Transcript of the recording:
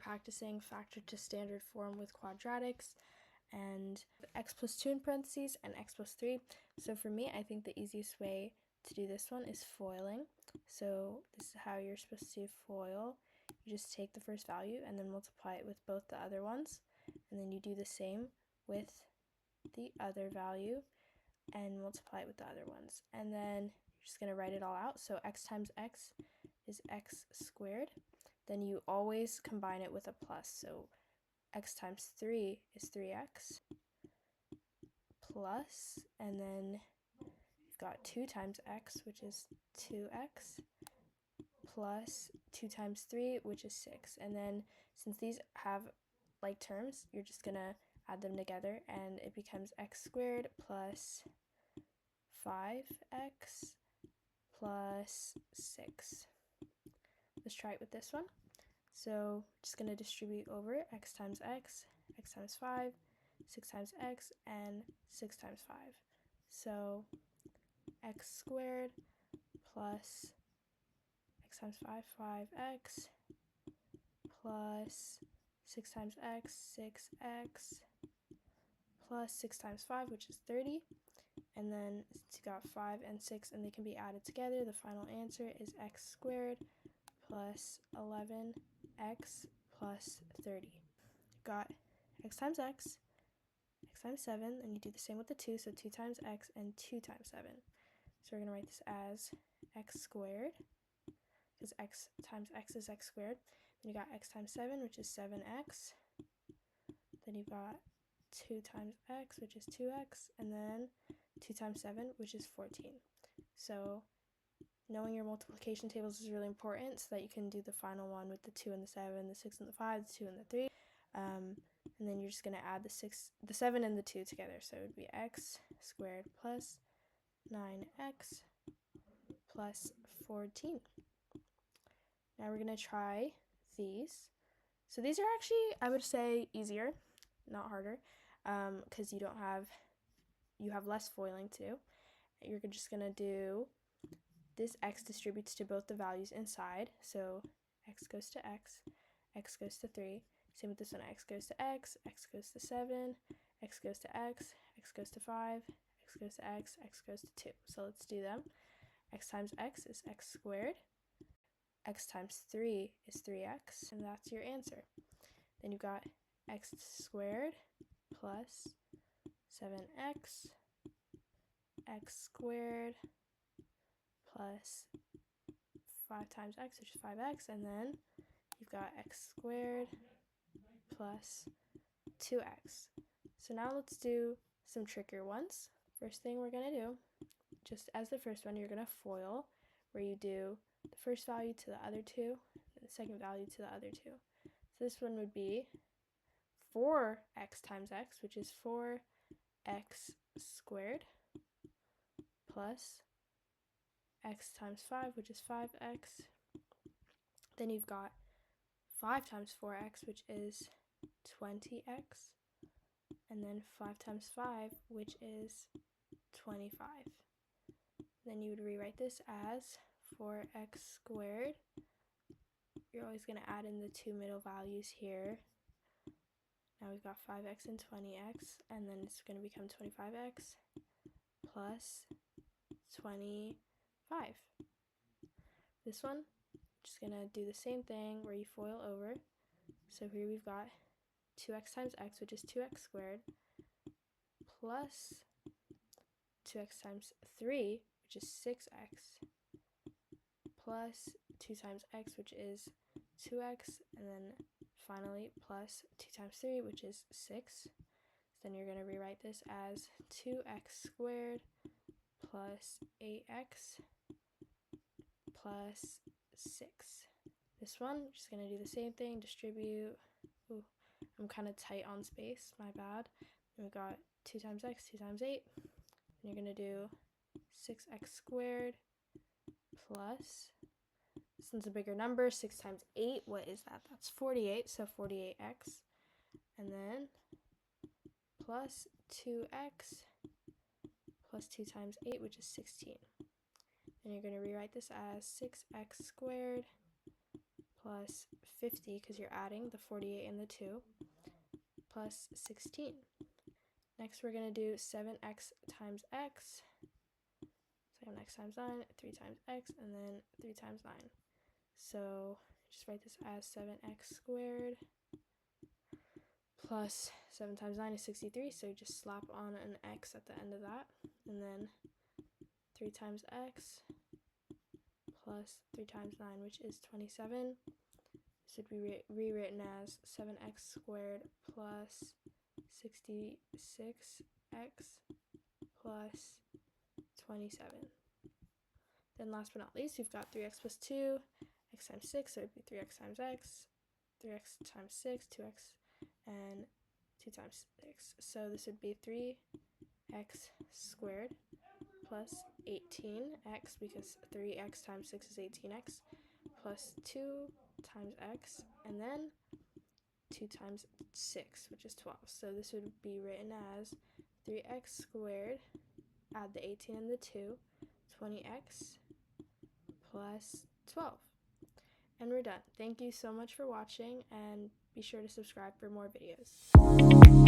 practicing factor to standard form with quadratics and x plus 2 in parentheses and x plus 3. So for me, I think the easiest way to do this one is foiling. So this is how you're supposed to foil. You just take the first value and then multiply it with both the other ones, and then you do the same with the other value and multiply it with the other ones. And then you're just going to write it all out. So x times x is x squared. Then you always combine it with a plus. So x times 3 is 3x plus, and then you've got 2 times x, which is 2x, plus 2 times 3, which is 6. And then since these have like terms, you're just going to add them together, and it becomes x squared plus 5x plus 6. Let's try it with this one. So just going to distribute over x times 5, 6 times x, and 6 times 5. So x squared plus x times 5, 5x, plus 6 times x, 6x, plus 6 times 5, which is 30. And then since you got 5 and 6 and they can be added together, the final answer is x squared plus 11x plus 30. You've got x times 7, and you do the same with the 2, so 2 times x and 2 times 7. So we're going to write this as x squared, because x times x is x squared. Then you got x times 7, which is 7x. Then you've got 2 times x, which is 2x, and then 2 times 7, which is 14. So knowing your multiplication tables is really important so that you can do the final one with the 2 and the 7, the 6 and the 5, the 2 and the 3. And then you're just going to add the 7 and the 2 together. So it would be x squared plus 9x plus 14. Now we're going to try these. So these are actually, I would say, easier, not harder, because you have less foiling too. You're just going to do this x distributes to both the values inside. So x goes to x goes to 3. Same with this one, x goes to x goes to 7, x goes to x goes to 5, x goes to x goes to 2. So let's do them. X times x is x squared. X times 3 is 3x, and that's your answer. Then you've got x squared plus 7x, x squared plus 5 times x, which is 5x, and then you've got x squared plus 2x. So now let's do some trickier ones. First thing we're going to do, just as the first one, you're going to FOIL, where you do the first value to the other two, and the second value to the other two. So this one would be 4x times x, which is 4x squared, plus x times 5, which is 5x. Then you've got 5 times 4x, which is 20x, and then 5 times 5, which is 25. Then you would rewrite this as 4x squared. You're always going to add in the two middle values here. Now we've got 5x and 20x, and then it's going to become 25x plus 25. This one, just going to do the same thing where you FOIL over. So here we've got 2x times x, which is 2x squared, plus 2x times 3, which is 6x, plus 2 times x, which is 2x, and then finally plus 2 times 3, which is 6. So then you're going to rewrite this as 2x squared plus 8x plus 6. This one, just going to do the same thing, distribute. Ooh, I'm kind of tight on space, my bad. And we've got 2 times x, 2 times 8. And you're going to do 6x squared plus, this one's a bigger number, 6 times 8, what is that? That's 48, so 48x. And then plus 2x plus 2 times 8, which is 16. And you're going to rewrite this as 6x squared plus 50, because you're adding the 48 and the 2, plus 16. Next, we're going to do 7x times x. 7x times 9, 3 times x, and then 3 times 9. So just write this as 7x squared plus 7 times 9 is 63, so just slap on an x at the end of that, and then 3 times x plus 3 times 9, which is 27. This would be rewritten as 7x squared plus 66x plus 27. Then last but not least, we've got 3x plus 2, x times 6, so it would be 3x times x, 3x times 6, 2x, and 2 times 6. So this would be 3x squared plus 18x, because 3x times 6 is 18x, plus 2 times x, and then 2 times 6, which is 12. So this would be written as 3x squared, add the 18 and the 2, 20x plus 12. And we're done. Thank you so much for watching, and be sure to subscribe for more videos.